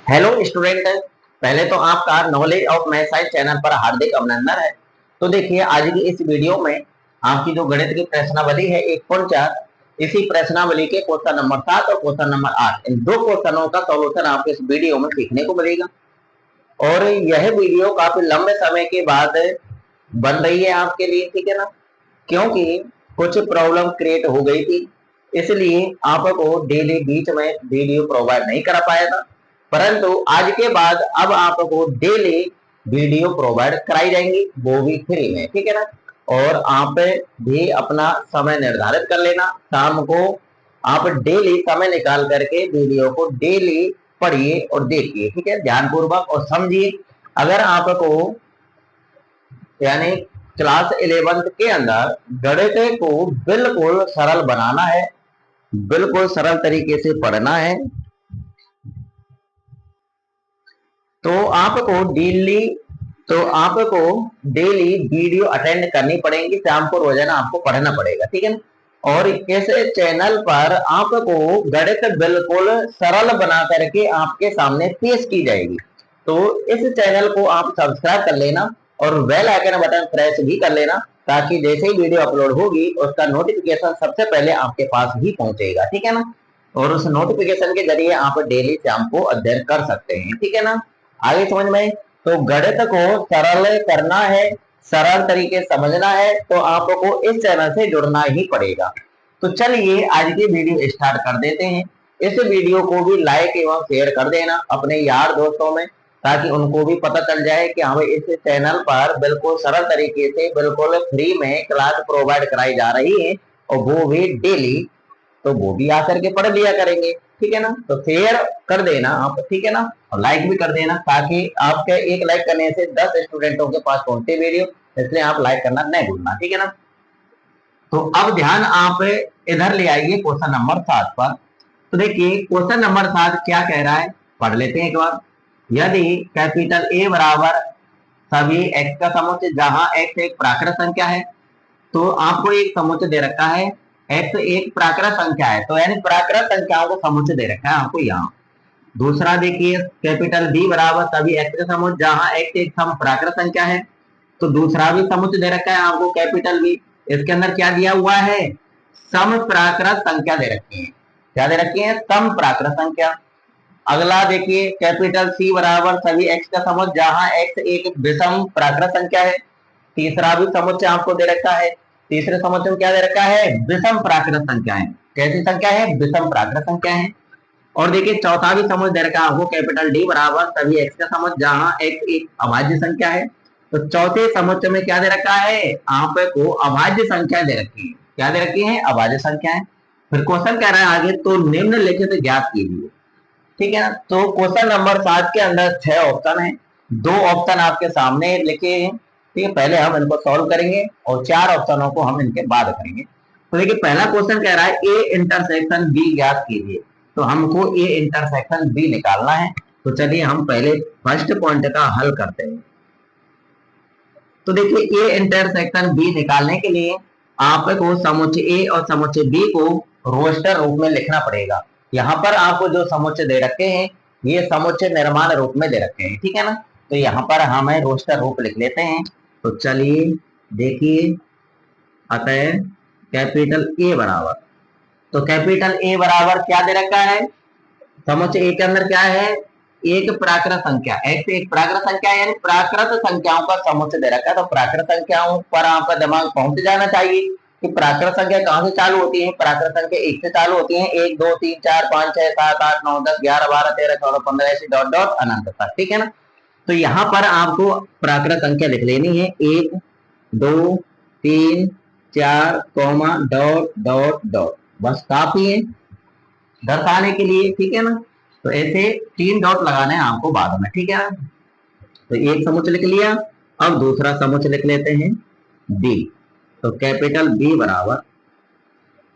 Hello student. पहले तो आपका knowledge of math science channel पर हार्दिक अभिनंदन है। तो देखिए, आज की इस वीडियो में आपकी जो गणित की प्रश्नावली है 1.4, इसी प्रश्नावली के क्वेश्चन नंबर 7 और क्वेश्चन नंबर 8, इन दो क्वेश्चनों का सॉल्यूशन आपको इस वीडियो में सीखने को मिलेगा। और यह वीडियो काफी लंबे समय के बाद बन रही है आपके लिए, ठीक है ना, क्योंकि कुछ प्रॉब्लम क्रिएट हो गई थी, इसलिए आपको डेली बीच में वीडियो प्रोवाइड नहीं करा पाया था। परंतु आज के बाद अब आपको डेली वीडियो प्रोवाइड कराई जाएंगी, वो भी फ्री में, ठीक है ना। और आप भी अपना समय निर्धारित कर लेना, शाम को आप डेली समय निकाल करके वीडियो को डेली पढ़िए और देखिए, ठीक है, ध्यानपूर्वक और समझिए। अगर आपको यानी क्लास 11th के अंदर गणित को बिल्कुल सरल बनाना है, बिल्कुल सरल तरीके से पढ़ना है, तो आपको डेली वीडियो अटेंड करनी पड़ेगी, शाम को रोजाना आपको पढ़ना पड़ेगा, ठीक है ना। और इस चैनल पर आपको गणित बिल्कुल सरल बना करके आपके सामने पेश की जाएगी। तो इस चैनल को आप सब्सक्राइब कर लेना और बेल आइकन बटन प्रेस भी कर लेना, ताकि जैसे ही वीडियो अपलोड होगी उसका नोटिफिकेशन सबसे पहले आपके पास ही पहुंचेगा, ठीक है ना। और उस नोटिफिकेशन के जरिए आप डेली शाम को अध्ययन कर सकते हैं, ठीक है ना। आगे समझ में। तो गणित को सरल करना है, सरल तरीके समझना है, तो आपको इस चैनल से जुड़ना ही पड़ेगा। तो चलिए आज की वीडियो स्टार्ट कर देते हैं। इस वीडियो को भी लाइक एवं शेयर कर देना अपने यार दोस्तों में, ताकि उनको भी पता चल जाए कि हमें इस चैनल पर बिल्कुल सरल तरीके से बिल्कुल फ्री में क्लास प्रोवाइड कराई जा रही है, और वो भी डेली। तो वो भी आकर के पढ़ लिया करेंगे, ठीक है ना। तो शेयर कर देना आप, ठीक है ना, और लाइक भी कर देना, ताकि आपके एक लाइक करने से 10 स्टूडेंटों के पास पहुंचे वीडियो, इसलिए आप लाइक करना नहीं भूलना, ठीक है ना। तो अब ध्यान आप इधर ले आइए क्वेश्चन नंबर 7 पर। तो देखिए क्वेश्चन नंबर 7 क्या कह रहा है, पढ़ लेते हैं एक बार। यदि कैपिटल ए बराबर सभी एक्स का समुच्चय जहां एक्स एक प्राकृत संख्या है, तो आपको एक समुच्चय दे रखा है, एक्स एक प्राकृत संख्या है, तो यानी प्राकृत संख्याओं को समुच्चय दे रखा है आपको यहाँ। दूसरा देखिए, कैपिटल बी बराबर सभी एक्स का समुच्चय जहां एक्स एक सम प्राकृत संख्या है, तो दूसरा भी समुच्चय दे रखा है आपको, कैपिटल बी। इसके अंदर क्या दिया हुआ है, सम प्राकृत संख्या दे रखी है। क्या दे रखी है, सम प्राकृत संख्या। अगला देखिए, कैपिटल सी बराबर सभी एक्स का समुच्चय जहां एक्स एक विषम प्राकृत संख्या है। तीसरा भी समुच्चय आपको दे रखा है, तीसरे समुच्चय में क्या दे रखा है, विषम प्राकृत संख्या है। कैसी संख्या है, विषम प्राकृत संख्या है। और देखिए चौथा भी समुच्चय दे रखा है आपको, कैपिटल डी बराबर सभी एक्स का समुच्चय जहां एक्स एक अभाज्य संख्या है। तो चौथे समुच्चय में क्या दे रखा है, आपको अभाज्य संख्या दे रखी है। क्या दे रखी है, अभाज्य संख्या है। फिर क्वेश्चन कह रहा है आगे, तो निम्नलिखित ज्ञात कीजिए, ठीक है ना। तो क्वेश्चन नंबर 7 के अंदर 6 ऑप्शन है, 2 ऑप्शन आपके सामने लिखे हैं, ठीक है। पहले हम इनको सॉल्व करेंगे और 4 ऑप्शनों को हम इनके बाद करेंगे। तो देखिए पहला क्वेश्चन कह रहा है ए इंटरसेक्शन बी ज्ञात कीजिए, तो हमको ए इंटरसेक्शन बी निकालना है। तो चलिए हम पहले फर्स्ट पॉइंट का हल करते हैं। तो देखिए ए इंटरसेक्शन बी निकालने के लिए आपको समुच्चय ए और समुच्चय बी को रोस्टर रूप में लिखना पड़ेगा। यहाँ पर आपको जो समुच्चय दे रखे हैं, ये समुच्चय निर्माण रूप में दे रखे हैं, ठीक है ना। तो यहाँ पर हमें रोस्टर रूप लिख लेते हैं। तो चलिए देखिए, अतः कैपिटल ए बराबर, तो कैपिटल ए बराबर क्या दे रखा है, समुच्चय ए के अंदर क्या है, एक प्राकृत संख्या, एक्स एक प्राकृत संख्या है, यानी प्राकृत संख्याओं का समुच्चय दे रखा है। तो प्राकृत संख्याओं पर आपका दिमाग पहुंच जाना चाहिए कि प्राकृत संख्या कहां से चालू होती है। प्राकृत संख्या एक से चालू होती है, 1 2 3 4 5 6 7 8 9 10 11 12 13 14 15 ऐसे डॉट डॉट अनंत तक, ठीक है ना। तो यहाँ पर आपको प्राकृत संख्या लिख लेनी है, 1 2 3 4 कॉमा डॉट डॉट डॉट, बस काफी है दर्शाने के लिए, ठीक है ना। तो ऐसे 3 डॉट लगाने हैं आपको बाद में, ठीक है ना। तो एक समुच्चय लिख लिया। अब दूसरा समुच्चय लिख लेते हैं बी। तो कैपिटल बी बराबर,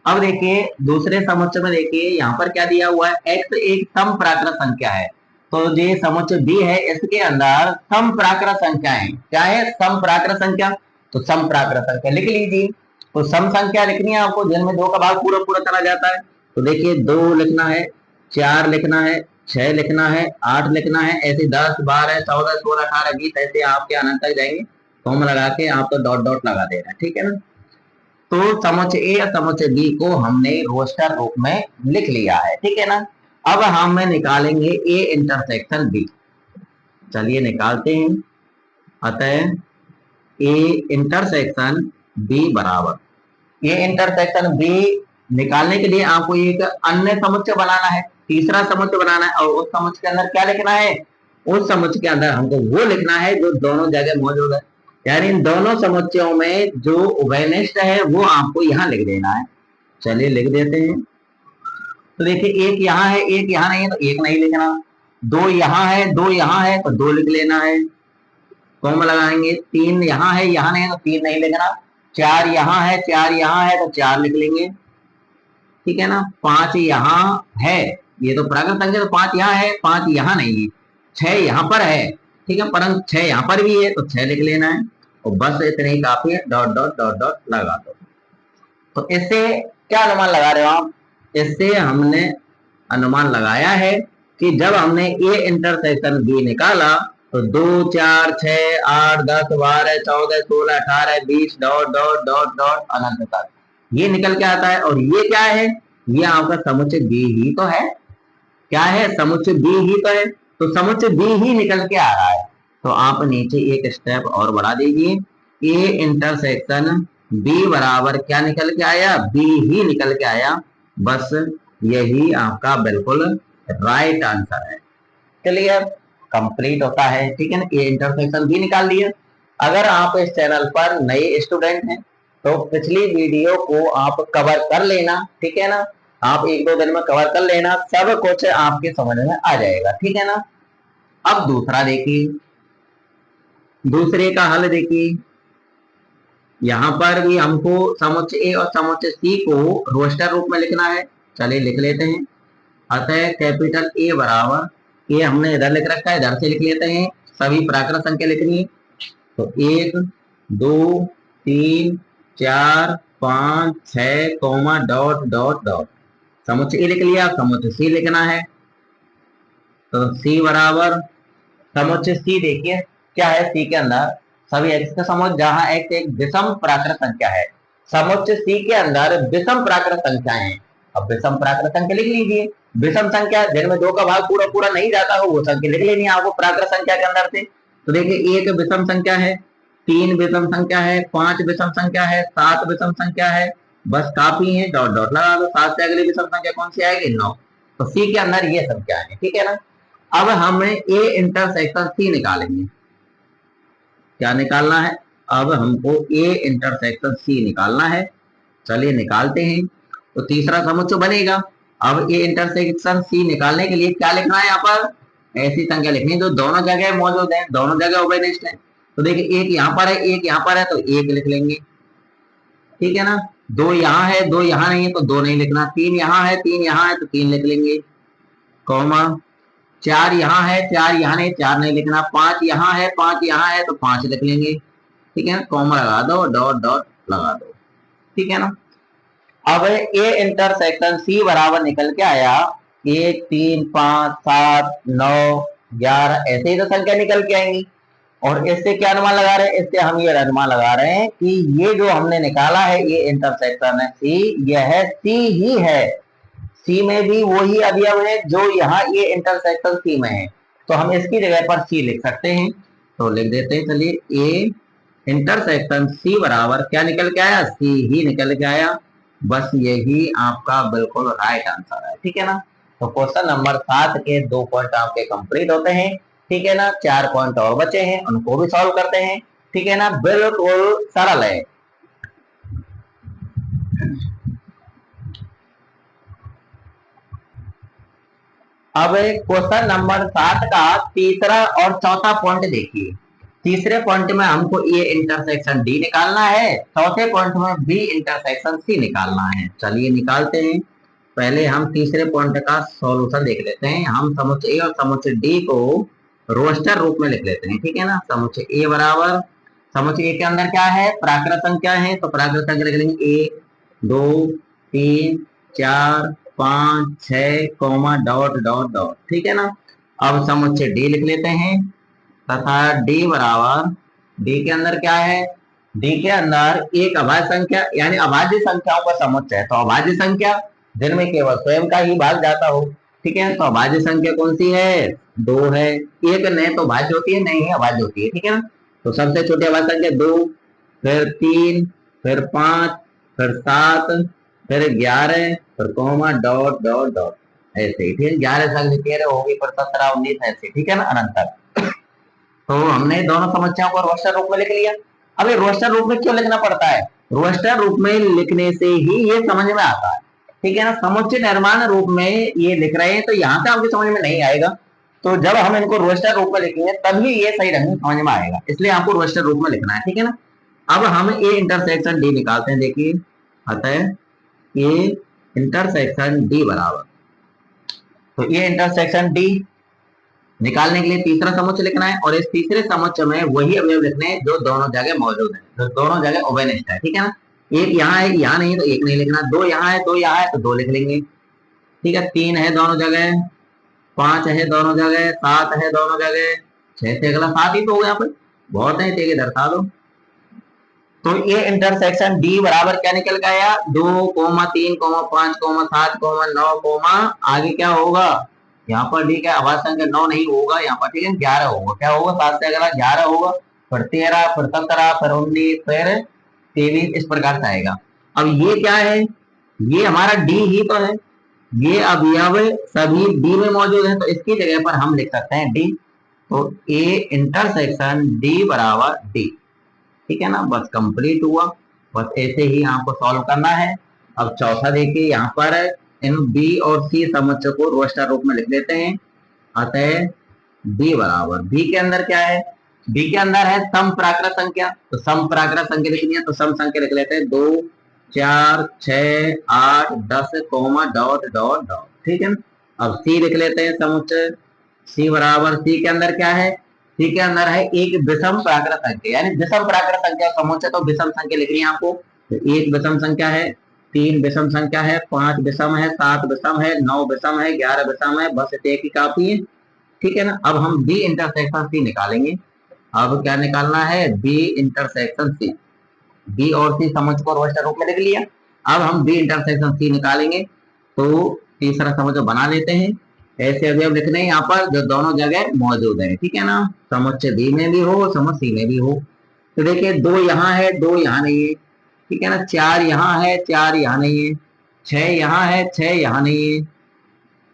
अब देखिए दूसरे समुच्चय में देखिए यहाँ पर क्या दिया हुआ है, एक्स एक सम प्राकृत संख्या है। तो ये समुच्चय बी है, इसके अंदर सम प्राकृत संख्या है। क्या है, सम प्राकृत संख्या। तो सम प्राकृत संख्या लिख लीजिए। तो सम संख्या लिखनी है आपको जिनमें 2 का भाग पूरा पूरा चला जाता है। तो देखिए 2 लिखना है, 4 लिखना है, 6 लिखना है, 8 लिखना है, ऐसे 10, 12, 14, 16, 18, 20 ऐसे आपके अनंत तक जाएंगे। कॉमा लगा के आपको डॉट डॉट लगा देना, ठीक है ना। तो समुच्चय ए और समुच्चय बी को हमने रोस्टर रूप में लिख लिया है, ठीक है ना। अब हम निकालेंगे ए इंटरसेक्शन बी। चलिए निकालते हैं। अतः ए इंटरसेक्शन बी बराबर, ए इंटरसेक्शन बी निकालने के लिए आपको एक अन्य समुच्चय बनाना है, तीसरा समुच्चय बनाना है। और उस समुच्चय के अंदर क्या लिखना है? उस समुच्चय के अंदर हमको वो लिखना है जो दोनों जगह मौजूद है, यानी इन दोनों समुच्चयों में जो उभयनिष्ठ है वो आपको यहाँ लिख देना है। चलिए लिख देते हैं। तो देखिए एक यहाँ है, एक यहाँ नहीं है, तो एक नहीं लिखना। दो यहाँ है, दो यहाँ है, तो दो लिख लेना है, कॉमा लगाएंगे। तीन यहाँ है, यहाँ नहीं है, तो तीन नहीं लिखना। चार यहाँ है, चार यहाँ है, तो चार लिख लेंगे, ठीक है ना। पांच यहाँ है, ये तो प्राकृत संख्या, तो पांच यहाँ है, पांच यहाँ नहीं है। छह यहाँ पर है, ठीक है, परंतु छह यहाँ पर भी है, तो छह लिख लेना है। और बस इतने ही काफी है, डॉट डॉट डॉट डॉट लगा दो। तो इससे क्या अनुमान लगा रहे हो आप? इससे हमने अनुमान लगाया है कि जब हमने ए इंटरसेक्शन बी निकाला तो 2, 4, 6, 8, 10, 12, 14, 16, 18, 20 डॉट डॉट डॉट डॉट अनंत तक ये निकल के आता है। और ये क्या है? ये आपका समुच्चय बी ही तो है। क्या है? समुच्चय बी ही तो है। तो समुच्चय बी ही निकल के आ रहा है। तो आप नीचे एक स्टेप और बढ़ा दीजिए, ए इंटरसेक्शन बी बराबर क्या निकल के आया? बी ही निकल के आया। बस यही आपका बिल्कुल राइट आंसर है। क्लियर? कंप्लीट होता है, ठीक है ना। ए इंटरसेक्शन बी निकाल लिया। अगर आप इस चैनल पर नए स्टूडेंट हैं तो पिछली वीडियो को आप कवर कर लेना, ठीक है ना। आप एक दो दिन में कवर कर लेना, सब कुछ आपके समझ में आ जाएगा, ठीक है ना। अब दूसरा देखिए, दूसरे का हल देखिए। यहां पर भी हमको समुच्चय ए और समुच्चय सी को रोस्टर रूप में लिखना है। चलिए लिख लेते हैं। अतः कैपिटल ए बराबर, ये हमने इधर लिख रखा है, इधर से लिख लेते हैं। सभी प्राकृत संख्या लिखनी है। तो 1, 2, 3, 4, 5, 6, कॉमा डॉट डॉट डॉट। समुच्चय ए लिख लिया, समुच्चय सी लिखना है। तो सी बराबर, समुच्चय सी देखिए क्या है। सी के अंदर सभी एक्स का समुच्चय, जहां एक्स एक विषम प्राकृत संख्या है। समुच्चय सी के अंदर विषम प्राकृत संख्याएं हैं। अब विषम प्राकृत संख्या लिख लीजिए। विषम संख्या जिनमें दो का भाग पूरा पूरा नहीं जाता हो वो संख्या लिख लेनी है आपको प्राकृत संख्या के अंदर से। तो देखिए एक विषम संख्या है, 3 विषम संख्या है, 5 विषम संख्या है, 7 विषम संख्या है। बस काफी है, डॉट डॉट लगा दो। 7 से अगली विषम संख्या कौन सी आएगी? 9। तो सी के अंदर ये संख्या है, ठीक है ना। अब हमें ए इंटरसेक्शन सी निकालेंगे। क्या निकालना है? अब हमको ए इंटरसेक्शन सी निकालना है। चलिए निकालते हैं। तो तीसरा समुच्चय बनेगा। अब ए इंटरसेक्शन सी निकालने के लिए क्या लिखना है? यहाँ पर ऐसी संख्या लिखनी है जो दोनों जगह मौजूद है, दोनों जगह उभयनिष्ठ है। तो देखिए एक यहाँ पर है, एक यहाँ पर है, तो एक लिख लेंगे, ठीक है ना। दो यहाँ है, दो यहाँ नहीं है, तो दो नहीं लिखना। तीन यहाँ है, तीन यहाँ है, तो तीन लिख लेंगे, कॉमा। चार यहाँ है, चार यहाँ नहीं, चार नहीं लिखना। पांच यहाँ है, पांच यहाँ है, तो पांच लिख लेंगे, ठीक है ना। कॉमा लगा दो, डॉट डॉट लगा दो, ठीक है ना। अब ए इंटरसेक्शन सी बराबर निकल के आया 1, 3, 5, 7, 9, 11 ऐसे ही तो संख्या निकल के आएंगी। और इससे क्या अनुमान लगा रहे हैं? इससे हम ये अनुमान लगा रहे हैं कि ये जो हमने निकाला है ये इंटरसेक्शन है सी, यह सी ही है। सी में भी वही अवयव है जो यहाँ ये इंटरसेक्शन सी में है। तो हम इसकी जगह पर सी लिख सकते हैं। तो लिख देते हैं, चलिए ए इंटरसेक्शन सी बराबर क्या निकल के आया? सी ही निकल के आया। बस यही आपका बिल्कुल राइट आंसर है, ठीक है ना। तो क्वेश्चन नंबर 7 के 2 पॉइंट आपके कंप्लीट होते हैं, ठीक है ना। 4 पॉइंट और बचे हैं, उनको भी सॉल्व करते हैं, ठीक है ना। बिल्कुल सरल है। अब क्वेश्चन नंबर 7 का तीसरा और चौथा पॉइंट देखिए। तीसरे पॉइंट में हमको ए इंटरसेक्शन डी निकालना है, चौथे पॉइंट में बी इंटरसेक्शन सी निकालना है। चलिए निकालते हैं। पहले हम तीसरे पॉइंट का सॉल्यूशन देख लेते हैं। हम समुच्चय ए और समुच्चय डी को रोस्टर रूप में लिख लेते हैं, ठीक है ना। समुच्चय ए बराबर, समुच्चय ए के अंदर क्या है? प्राकृत संख्या है, तो प्राकृत संख्या लिख लेंगे 1, 2, 3, 4, 5 6 कोमा डॉट डॉट डॉट, ठीक है ना। अब समुच्चय डी लिख लेते हैं तथा डी बराबर, डी के अंदर क्या है, डी के अंदर एक अभाज्य संख्या यानी अभाज्य संख्याओं का समुच्चय है, तो अभाज्य संख्या जिनमें केवल स्वयं का ही भाग जाता हो, ठीक है। तो अभाज्य संख्या कौन सी है, 2 है। एक न तो भाज्य होती है, नहीं है अभाज्य होती है, ठीक है ना। तो सबसे छोटी अभाज्य संख्या 2, फिर 3, फिर 5, फिर 7, फिर 11, फिर कोमा डॉट डॉट डॉट, ऐसे ही, ठीक है। 11 संख्या 13 होगी, फिर 17 19 ऐसे, ठीक है ना, अनंत। तो हमने दोनों समस्याओं को रोस्टर रूप में लिख लिया। अब ये रोस्टर रूप में क्यों लिखना पड़ता है, रोस्टर रूप में लिखने से ही ये समझ में आता है, ठीक है ना। समुच्चय निर्माण रूप में ये लिख रहे हैं तो यहाँ से आपकी समझ में नहीं आएगा, तो जब हम इनको रोस्टर रूप में लिखेंगे तभी ये सही ढंग से समझ में आएगा, इसलिए आपको रोस्टर रूप में लिखना है, ठीक है ना। अब हम ए इंटरसेक्शन डी निकालते हैं, देखिए अतः ए इंटरसेक्शन डी बराबर, तो ये इंटरसेक्शन डी निकालने के लिए तीसरा समुच्चय लिखना है और इस तीसरे समुच्चय में वही अवयव लिखने हैं जो दोनों जगह मौजूद है, तो दोनों जगह ओवेनिस्ट है, ठीक है ना। एक यहाँ है, यहाँ नहीं है तो एक नहीं लिखना, 2 यहाँ है, 2 यहाँ है तो 2 लिख लेंगे, ठीक है। 3 है दोनों जगह, 5 है दोनों जगह, 7 है दोनों जगह, 6 से अगला 7 ही तो हो गया, पर बहुत है, ठीक है, दर्शा दो। तो ये इंटरसेक्शन डी बराबर क्या निकल गया, 2 3 5 7 9 आगे क्या होगा, यहाँ पर डी क्या आवाज संख्या 9 नहीं होगा यहाँ पर, ठीक है, 11 होगा, क्या होगा 7 से अगला 11 होगा, फिर 13, फिर 17, फिर 19, फिर 23, इस प्रकार से आएगा। अब ये क्या है, ये हमारा डी ही तो है, ये अवयव सभी डी में मौजूद है, तो इसकी जगह पर हम लिख सकते हैं डी, तो ए इंटरसेक्शन डी बराबर डी, ठीक है ना। बस कंप्लीट हुआ, बस ऐसे ही आपको सॉल्व करना है। अब चौथा देखिए, यहाँ पर इन बी और सी समुच्चय को रोस्टर रूप में लिख लेते हैं, अतः बी बराबर, बी के अंदर क्या है, बी के अंदर है सम प्राकृत संख्या, तो सम प्राकृत संख्या लिखनी है तो सम संख्या लिख लेते हैं 2 4 6 8 10 कोमा डॉट डॉट डॉट, ठीक है ना। अब सी लिख लेते हैं समुच्चय, सी बराबर, सी के अंदर क्या है, सी के अंदर है एक विषम प्राकृत संख्या, यानी विषम प्राकृत संख्या समुच्चय, तो विषम संख्या लिखनी है आपको, तो एक विषम संख्या है, 3 विषम संख्या है, 5 विषम है, 7 विषम है, 9 विषम है, 11 विषम है, बस एक ही काफी है, ठीक है ना। अब हम बी इंटरसेक्शन सी निकालेंगे, अब क्या निकालना है, बी इंटरसेक्शन सी, बी और सी समुच्चय को रोस्टर रूप में लिख लिया। अब हम बी इंटरसेक्शन सी निकालेंगे, तो तीसरा समुच्चय बना लेते हैं, ऐसे अवयव लिखने हैं यहाँ पर जो दोनों जगह मौजूद है, ठीक है ना, समुच्चय बी में भी हो समुच्चय सी में भी हो। तो देखिए 2 यहाँ है, 2 यहाँ नहीं है, ठीक है ना, 4 यहाँ है, 4 यहाँ नहीं है, 6 यहाँ है, 6 यहाँ नहीं है,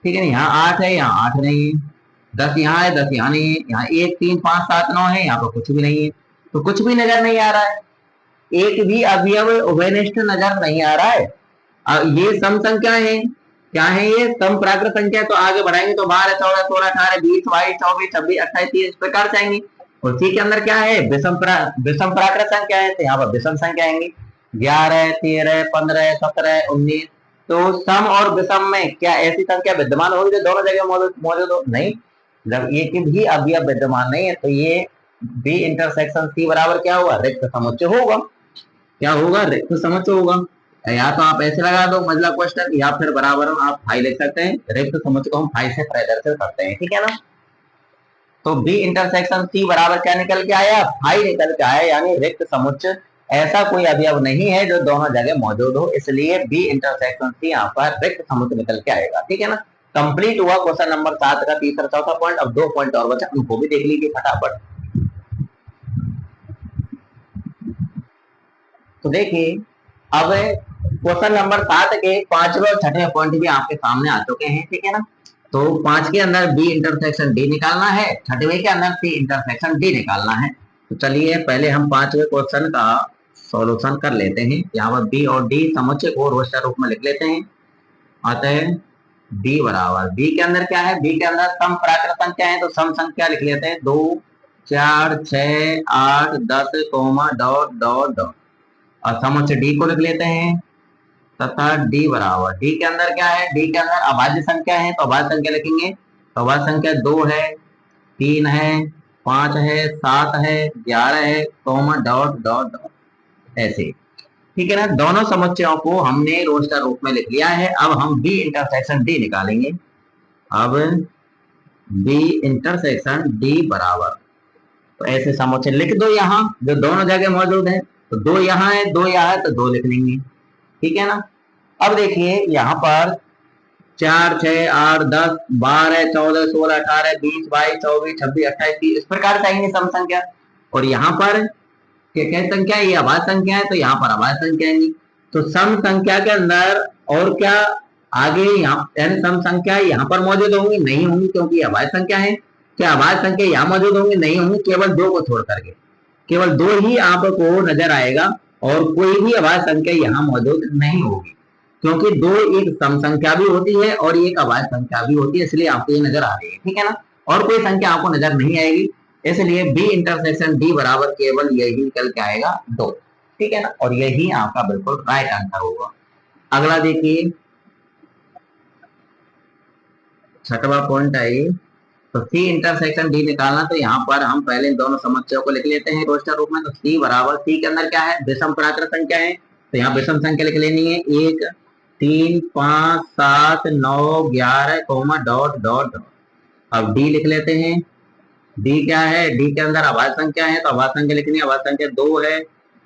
ठीक है ना, यहाँ 8 है, यहाँ 8 नहीं है, 10 यहाँ है, 10 यहाँ नहीं है, यहाँ 1 3 5 7 9 है, यहाँ पर कुछ भी नहीं है, तो कुछ भी नजर नहीं आ रहा है, एक भी अवयव उभयनिष्ठ नजर नहीं आ रहा है। ये सम संख्या है, क्या है ये सम प्राकृत संख्या, तो आगे बढ़ाएंगे तो 12 14 16 18 20 22 24 26 28 30 इस प्रकार से आएंगे। और सी के अंदर क्या है, विषम प्राकृत संख्या है, तो यहाँ पर विषम संख्या आएंगी 11 13 15 17 19, तो सम और विषम में क्या ऐसी संख्या विद्यमान होगी जो दोनों जगह मौजूद हो, नहीं, जब एक भी अवयव विद्यमान नहीं है तो ये बी इंटरसेक्शन सी बराबर क्या होगा, रिक्त समुच्चय होगा, क्या होगा, रिक्त समुच्चय होगा। या तो आप ऐसे लगा दो मतलब क्वेश्चन, या फिर बराबर आप फाई लिख सकते हैं, रिक्त समुच्चय को हम फाई से प्रदर्शित करते हैं, ठीक है ना। तो बी इंटरसेक्शन सी बराबर क्या निकल के आया, फाई निकल के आया, यानी रिक्त समुच्चय ऐसा कोई अवयव नहीं है जो दोनों जगह मौजूद हो, इसलिए बी इंटरसेक्शन सी यहाँ पर रिक्त समुच्चय निकल के आएगा, ठीक है ना। कंप्लीट हुआ क्वेश्चन नंबर 7 का तीसरा चौथा पॉइंट। अब 2 पॉइंट और बचा, उनको भी देख लीजिए फटाफट। तो देखिए अब क्वेश्चन नंबर 7 के 5वें और 6वें पॉइंट भी आपके सामने आ चुके हैं, ठीक है ना। तो 5 के अंदर बी इंटरसेक्शन डी निकालना है, 6वें के अंदर सी इंटरसेक्शन डी निकालना है। तो चलिए पहले हम 5वें क्वेश्चन का सॉल्यूशन कर लेते हैं। यहाँ पर बी और डी समुच्चय को रोस्टर रूप में लिख लेते हैं, अतः बी बराबर, बी के अंदर क्या है, बी के अंदर सम प्राकृत संख्या है, तो सम संख्या लिख लेते हैं 2 4 6 8 10 कोमा डॉट डॉट डॉट, और समुच्चय डी को लिख लेते हैं तथा डी बराबर, डी के अंदर क्या है, डी के अंदर अभाज्य संख्या है, तो अभाज्य संख्या लिखेंगे, तो अभाज्य संख्या 2 है, 3 है, 5 है, 7 है, 11 है, कोमा डॉट डॉट डॉट, ऐसे। ठीक है ना। दोनों समुच्चयों को हमने रोस्टर रूप में लिख लिया है। अब हम बी इंटरसेक्शन डी निकालेंगे। अब बी इंटरसेक्शन डी बराबर, तो ऐसे समुच्चय लिख दो यहाँ जो दोनों जगह मौजूद है। तो दो यहाँ है, दो यहाँ है, तो दो लिख लेंगे। ठीक है ना। अब देखिए यहाँ पर 4, 6, 8, 10, 12, 14, 16, 18, 20, 22, 24, 26, 28, 30 इस प्रकार से आएंगे सम संख्या। और यहाँ पर क्या संख्या है, ये अभाज्य संख्या है, तो यहाँ पर अभाज्य संख्या आएंगी। तो सम संख्या के अंदर और क्या आगे यहाँ यानी सम संख्या यहाँ पर मौजूद होंगी नहीं होंगी, क्योंकि ये अभाज्य संख्या है। क्या अभाज्य संख्या यहाँ मौजूद होंगी नहीं होंगी, केवल दो को छोड़ करके केवल दो ही आपको नजर आएगा और कोई भी अभाज्य संख्या यहाँ मौजूद नहीं होगी, क्योंकि दो एक सम संख्या भी होती है और एक अभाज्य संख्या भी होती है, इसलिए आपको ये नजर आ रही है। ठीक है ना। और कोई संख्या आपको नजर नहीं आएगी, इसलिए बी इंटरसेक्शन डी बराबर केवल यही निकल के आएगा 2। ठीक है ना। और यही आपका बिल्कुल राइट आंसर होगा। अगला देखिए 6वां पॉइंट है, तो सी इंटरसेक्शन डी निकालना। तो यहाँ पर हम पहले इन दोनों समुच्चयों को लिख लेते हैं रोस्टर रूप में। तो सी बराबर, सी के अंदर क्या है, विषम प्राकृत संख्या है, तो यहाँ विषम संख्या लिख लेनी है 1, 3, 5, 7, 9, 11 कोमा डॉट डॉट डॉट। अब डी लिख लेते हैं। डी क्या है, डी के अंदर अभाज्य संख्या है, तो अभाज्य संख्या लिखनी है। अभाज्य संख्या 2 है,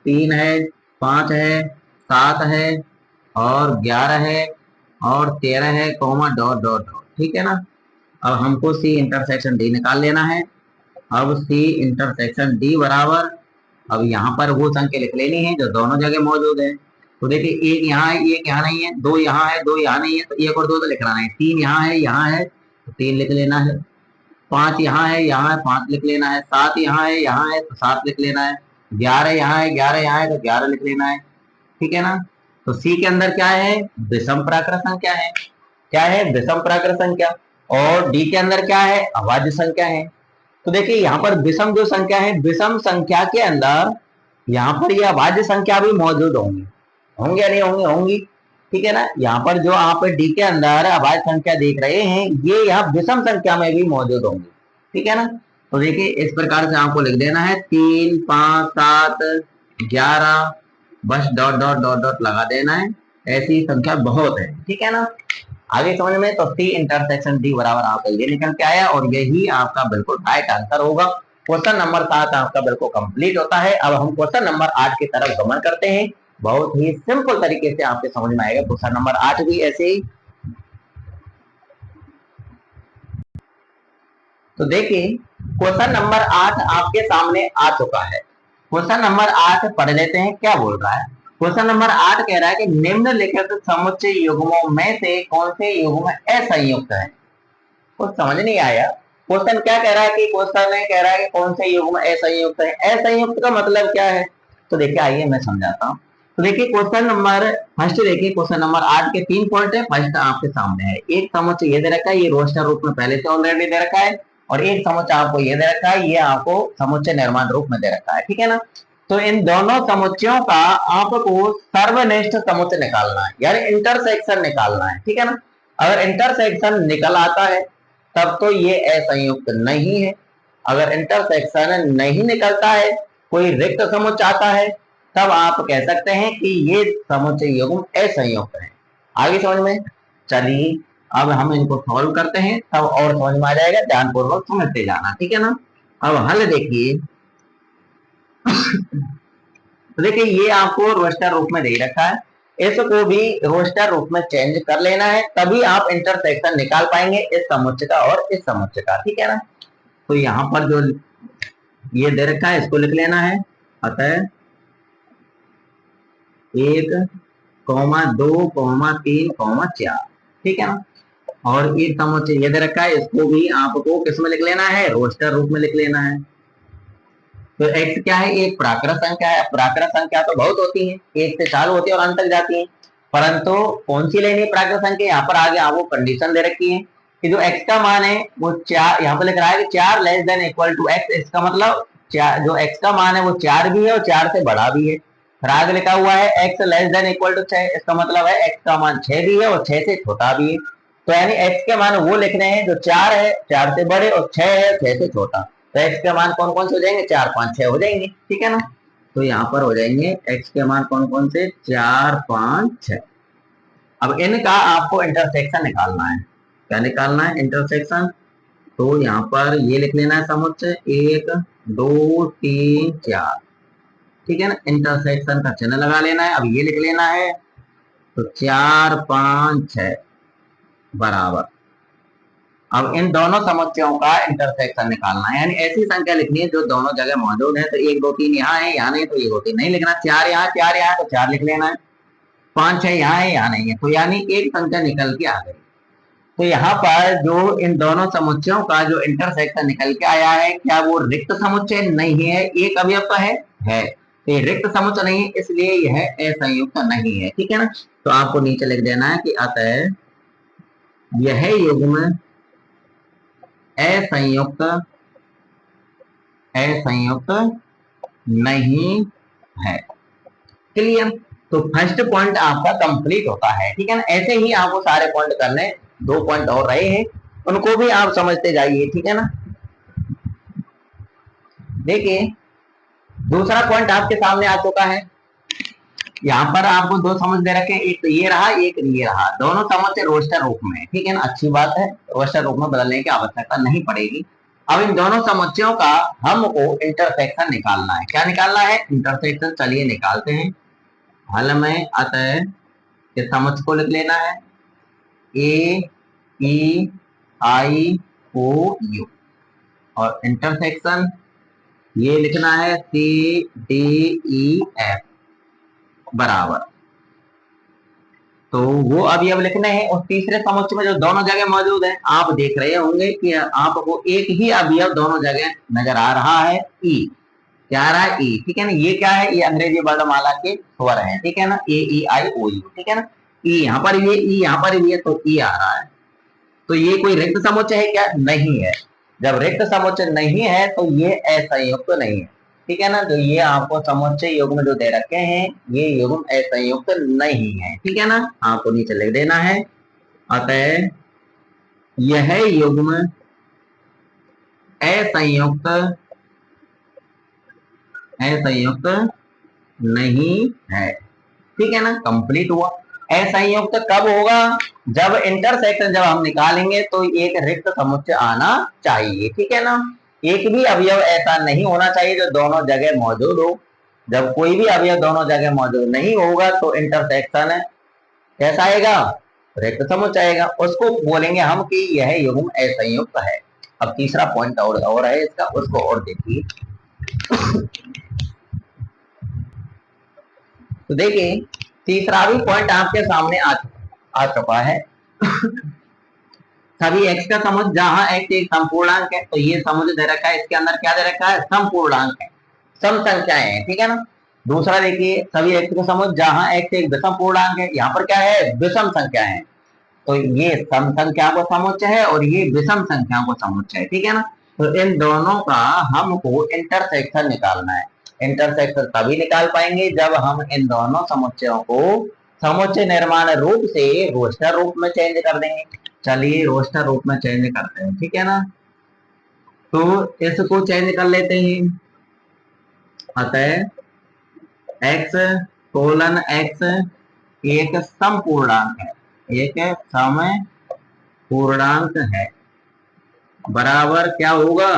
3 है, 5 है, 7 है और 11 है और 13 है कोमा डॉट डॉट डॉट। ठीक है ना। अब हमको सी इंटरसेक्शन डी निकाल लेना है। अब सी इंटरसेक्शन डी बराबर, अब यहाँ पर वो संख्या लिख लेनी है जो दोनों जगह मौजूद है। तो देखिए एक यहाँ है, एक यहाँ नहीं है, दो यहाँ है, दो यहाँ नहीं है, तो एक और दो तो लिखना है। 3 यहाँ है तो 3 लिख लेना है। 5 यहाँ है, 5 लिख लेना है। 7 यहाँ है तो 7 लिख लेना है। 11 यहाँ है, 11 यहाँ है तो 11 लिख लेना है। ठीक है ना। तो सी के अंदर क्या है, विषम प्राकृत संख्या है। क्या है, विषम प्राकृत संख्या। और डी के अंदर क्या है, अभाज्य संख्या है। तो देखिए यहाँ पर विषम जो संख्या है, विषम संख्या के अंदर यहाँ पर ये अभाज्य संख्या भी मौजूद होंगी, होंगे या नहीं होंगे, होंगी। ठीक है ना। यहाँ पर जो आप डी के अंदर अभाज्य संख्या देख रहे हैं, ये यहाँ विषम संख्या में भी मौजूद होंगी। ठीक है ना। तो देखिए इस प्रकार से आपको लिख देना है 3, 5, 7, 11 बस डॉट डॉट डॉट डॉट लगा देना है। ऐसी संख्या बहुत है। ठीक है ना। आगे समझ में, तो सी इंटरसेक्शन डी बराबर आपका ये निकल के आया और यही आपका बिल्कुल राइट आंसर होगा। क्वेश्चन नंबर 7 आपका बिल्कुल कंप्लीट होता है। अब हम क्वेश्चन नंबर 8 की तरफ गमन करते हैं। बहुत ही सिंपल तरीके से आपके समझ में आएगा। क्वेश्चन नंबर 8 भी ऐसे ही। तो देखिए क्वेश्चन नंबर 8 आपके सामने आ चुका है। क्वेश्चन नंबर 8 पढ़ लेते हैं क्या बोल रहा है। क्वेश्चन नंबर 8 कह रहा है कि निम्नलिखित समुच्चय युग्मों में से कौन से युग्म असंयुक्त है। कुछ समझ नहीं आया। क्वेश्चन क्या कह रहा है कि क्वेश्चन ने कह रहा है कि कौन से युग्म असंयुक्त है। असंयुक्त का मतलब क्या है, तो देखिए आइए मैं समझाता हूँ। तो देखिए क्वेश्चन नंबर फर्स्ट, देखिए क्वेश्चन नंबर 8 के 3 पॉइंट है। फर्स्ट आपके सामने है, एक समुच्चय ये दे रखा है, ये रोस्टर रूप में पहले से ऑलरेडी दे रखा है। और एक समुच्चय आपको ये दे रखा है, ये आपको समुच्चय निर्माण रूप में दे रखा है। ठीक है ना। तो इन दोनों समुच्चयों का आपको सर्वनिष्ठ समुच्चय निकालना है, यानी इंटरसेक्शन निकालना है। ठीक है ना। अगर इंटरसेक्शन निकल आता है तब तो ये असंयुक्त नहीं है। अगर इंटरसेक्शन नहीं निकलता है, कोई रिक्त समुच्चय आता है, तब आप कह सकते हैं कि ये समुच्चय युग्म असंयुक्त है। आगे समझ में, चलिए अब हम इनको सॉल्व करते हैं, तब और समझ में आ जाएगा। ध्यानपूर्वक समझते जाना। ठीक है ना। अब हल देखिए। तो देखिए ये आपको रोस्टर रूप में दे रखा है, इसको भी रोस्टर रूप में चेंज कर लेना है, तभी आप इंटरसेक्शन निकाल पाएंगे इस समुच्चय का और इस समुच्चय का। ठीक है ना। तो यहाँ पर जो ये दे रखा है इसको लिख लेना है। अतः 1, 2, 3, 4। ठीक है ना। और एक समुच्चय ये दे रखा है, इसको भी आपको किस में लिख लेना है, रोस्टर रूप में लिख लेना है। तो x क्या है, एक प्राकृत संख्या है। प्राकृत संख्या तो बहुत होती है, 1 से चालू होती है और अंत तक जाती है, परंतु कौन सी लेनी है प्राकृत संख्या। यहाँ पर आगे आपको कंडीशन दे रखी है कि जो x का मान है वो 4, यहाँ पर लिख रहा है कि 4 less than equal to x। इसका मतलब जो x का मान है वो 4 भी है और 4 से बड़ा भी है। फिर आगे लिखा हुआ है x less than equal to 6। इसका मतलब है x का मान 6 भी है और 6 से छोटा भी है। तो यानी x के मान वो लिखने हैं जो 4 है, 4 से बड़े, और 6 है, 6 से छोटा। तो x के मान कौन कौन से हो जाएंगे, 4, 5, 6 हो जाएंगे। ठीक है ना। तो यहाँ पर हो जाएंगे x के मान कौन कौन से, 4 5 6। अब इनका आपको इंटरसेक्शन निकालना है। क्या निकालना है, इंटरसेक्शन। तो यहाँ पर ये लिख लेना है समुच्चय 1 2 3 4, ठीक है ना। इंटरसेक्शन का चिन्ह लगा लेना है। अब ये लिख लेना है, तो 4 5 6 बराबर। अब इन दोनों समुच्चयों का इंटरसेक्शन निकालना है, यानी ऐसी संख्या लिखनी है जो दोनों जगह मौजूद है। तो 1 2 3 यहाँ है, यहाँ नहीं, तो 1 2 3 नहीं लिखना। 4 यहाँ 4 यहाँ, तो 4 लिख लेना है। 5 6 यहाँ है, यहाँ नहीं है, तो यानी एक संख्या निकल के आ गई। तो यहाँ पर जो इन दोनों समुच्चयों का जो इंटरसेक्शन निकल के आया है, क्या वो रिक्त समुच्चय नहीं है, एक अवयव तो है। तो ये रिक्त समुच्चय नहीं है, इसलिए यह असंयुक्त नहीं है, ठीक है ना। तो आपको नीचे लिख देना है कि अतः यह युग्म असंयुक्त नहीं है। क्लियर। तो फर्स्ट पॉइंट आपका कंप्लीट होता है, ठीक है ना। ऐसे ही आपको सारे पॉइंट करने, 2 पॉइंट और रहे हैं, उनको भी आप समझते जाइए, ठीक है ना। देखिए दूसरा पॉइंट आपके सामने आ चुका है। यहाँ पर आपको 2 समझ दे रखे हैं, एक तो ये रहा, एक ये रहा। दोनों समझ रोस्टर रूप में, ठीक है ना। अच्छी बात है, रोस्टर रूप में बदलने की आवश्यकता नहीं पड़ेगी। अब इन दोनों समुच्चयों का हमको इंटरसेक्शन निकालना है। क्या निकालना है, इंटरसेक्शन। चलिए निकालते हैं। हल में अतः इस समुच्चय को लिख लेना है ए ई आई ओ यू, और इंटरसेक्शन ये लिखना है सी डी ई एफ बराबर। तो वो अवयव लिखने हैं उस तीसरे समुच्चय में जो दोनों जगह मौजूद है। आप देख रहे होंगे कि आपको एक ही अवयव दोनों जगह नजर आ रहा है, ई। क्या आ रहा है, ई, ठीक है ना। ये क्या है, ये अंग्रेजी वर्णमाला के स्वर है, ठीक है ना। ए ई आई ओ यू, ठीक है ना। ई यहाँ पर भी है, ई यहाँ पर भी है, तो ई आ रहा है। तो ये कोई रिक्त समुच्चय है क्या, नहीं है। जब रिक्त समुच्चय नहीं है तो ये असंयुक्त नहीं है, ठीक है ना। तो ये आपको समुच्चय युग्म जो दे रखे हैं, ये युग्म असंयुक्त नहीं है, ठीक है ना। आपको नीचे लिख देना है अतः यह युग्म असंयुक्त नहीं है, ठीक है ना। कंप्लीट हुआ। असंयुक्त कब होगा, जब इंटरसेक्शन जब हम निकालेंगे तो एक रिक्त समुच्चय आना चाहिए, ठीक है ना। एक भी अवयव ऐसा नहीं होना चाहिए जो दोनों जगह मौजूद हो। जब कोई भी अवयव दोनों जगह मौजूद नहीं होगा तो इंटरसेक्शन कैसा आएगा, रिक्त समुच्चय आएगा। उसको बोलेंगे हम कि यह युग्म असंयुक्त है। अब तीसरा पॉइंट और है इसका, उसको और देखिए। तो देखिए तीसरा भी पॉइंट आपके सामने आ चुका है। सभी x का समुच्चय जहां x एक संपूर्णांक है, तो ये समुच्चय दे रखा है, इसके अंदर क्या दे रखा है, संपूर्णांक है, सम संख्याएं हैं, ठीक है ना। दूसरा देखिए सभी x का समुच्चय जहां x एक विषम पूर्णांक है, यहाँ पर क्या है, विषम संख्या है। तो ये सम संख्या को समुच्चय है और ये विषम संख्या को समुच्चय है, ठीक है ना। तो इन दोनों का हमको इंटरसेक्शन निकालना है। इंटरसेक्शन तभी निकाल पाएंगे जब हम इन दोनों समुच्चयों को समुच्चय निर्माण रूप से रोस्टर रूप में चेंज कर देंगे। चलिए रोस्टर रूप में चेंज करते हैं, ठीक है ना। तो इसको चेंज कर लेते हैं। अतः x कोलन x एक सम पूर्णांक है, एक सम पूर्णांक है, बराबर क्या होगा,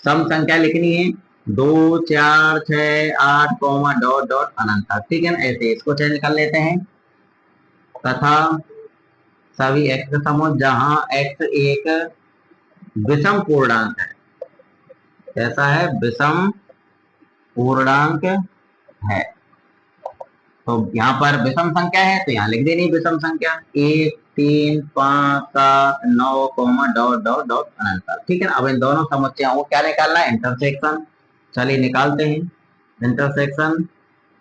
सम संख्या लिखनी है 2 4 6 8 कॉमा डॉट डॉट अनंत, ठीक है ना। ऐसे इसको चेंज कर लेते हैं। तथा सभी x का समुच्चय जहां x एक विषम पूर्णांक है, कैसा है, विषम पूर्णांक है। तो यहाँ पर विषम संख्या है तो यहाँ लिख देनी विषम संख्या 1 3 5 7 9 कॉमा डॉट डॉट डॉट अनंत, ठीक है ना। अब इन दोनों समुच्चयों को क्या निकालना है, इंटरसेक्शन। चलिए निकालते हैं इंटरसेक्शन।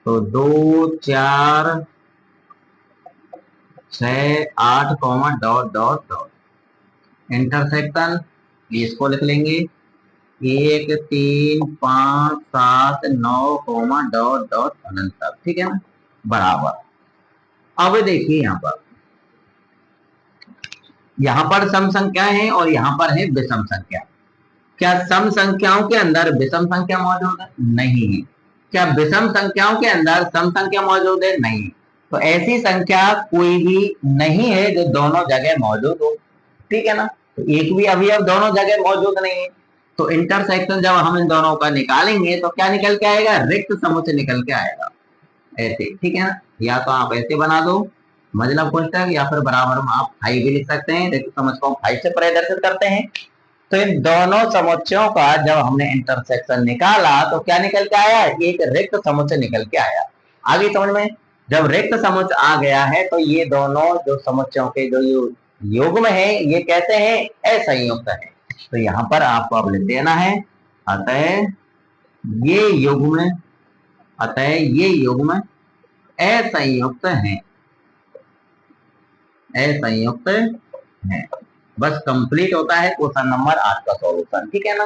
तो 2 4 6 8 comma dot dot dot intersection, इसको लिख लेंगे 1 3 5 7 9 कॉमा डॉट डॉट अनंत, ठीक है ना, बराबर। अब देखिए यहाँ पर सम संख्या है और यहाँ पर है विषम संख्या। क्या सम संख्याओं के अंदर विषम संख्या मौजूद है, नहीं है। क्या विषम संख्याओं के अंदर सम संख्या मौजूद है? नहीं। तो ऐसी संख्या कोई भी नहीं है जो दोनों जगह मौजूद हो, ठीक है ना। तो एक भी अवयव दोनों जगह मौजूद नहीं है। तो इंटरसेक्शन जब हम इन दोनों का निकालेंगे तो क्या निकल के आएगा? रिक्त समुच्चय निकल के आएगा, ऐसे, ठीक है ना। या तो आप ऐसे बना दो मतलब कोष्टक, या फिर बराबर में आप फाइव भी लिख सकते हैं। रिक्त समुच्चय को फाइव से प्रदर्शित करते हैं। तो इन दोनों समुच्चयों का जब हमने इंटरसेक्शन निकाला तो क्या निकल के आया? एक रिक्त समुच्चय निकल के आया। आगे समझ में? जब रिक्त समुच्चय आ गया है तो ये दोनों जो समुच्चयों के जो युग्म है ये कैसे हैं? असंयुक्त है। तो यहाँ पर आपको अब लिख देना है अतः ये युग्म, अतः ये युग्म असंयुक्त है, असंयुक्त है। बस कंप्लीट होता है क्वेश्चन नंबर 8 का सॉल्यूशन, ठीक है ना।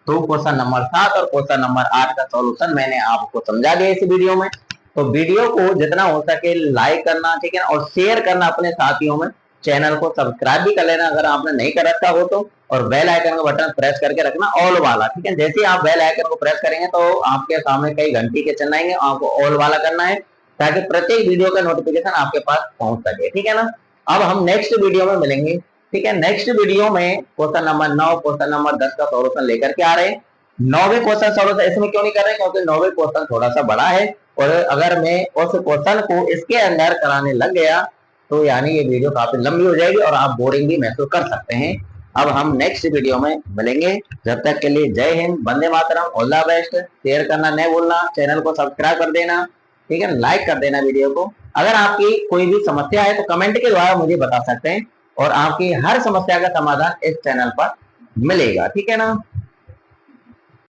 तो क्वेश्चन नंबर 7 और क्वेश्चन नंबर 8 का सॉल्यूशन मैंने आपको समझा दिया इस वीडियो में। तो वीडियो को जितना हो सके लाइक करना, ठीक है ना, और शेयर करना अपने साथियों में। चैनल को सब्सक्राइब भी कर लेना अगर आपने नहीं कर रखा हो तो, और बेल आइकन का बटन प्रेस करके रखना ऑल वाला, ठीक है। जैसे ही आप बेल आइकन को प्रेस करेंगे तो आपके सामने कई घंटी के चिन्ह आएंगे, आपको ऑल वाला करना है ताकि प्रत्येक वीडियो का नोटिफिकेशन आपके पास पहुंच सके, ठीक है ना। अब हम नेक्स्ट वीडियो में मिलेंगे, ठीक है। नेक्स्ट वीडियो में क्वेश्चन नंबर 9, क्वेश्चन नंबर 10 का सॉल्यूशन लेकर के आ रहे हैं। 9वें क्वेश्चन सॉल्यूशन इसमें क्यों नहीं कर रहे? क्योंकि 9वें क्वेश्चन थोड़ा सा बड़ा है, और अगर मैं उस क्वेश्चन को इसके अंदर कराने लग गया तो यानी ये वीडियो काफी लंबी हो जाएगी और आप बोरिंग भी महसूस कर सकते हैं। अब हम नेक्स्ट वीडियो में मिलेंगे। जब तक के लिए जय Hind, Vande Mataram, all the best. Share करना नहीं भूलना, चैनल को सब्सक्राइब कर देना, ठीक है, लाइक कर देना वीडियो को। अगर आपकी कोई भी समस्या है तो कमेंट के द्वारा मुझे बता सकते हैं, और आपकी हर समस्या का समाधान इस चैनल पर मिलेगा, ठीक है ना।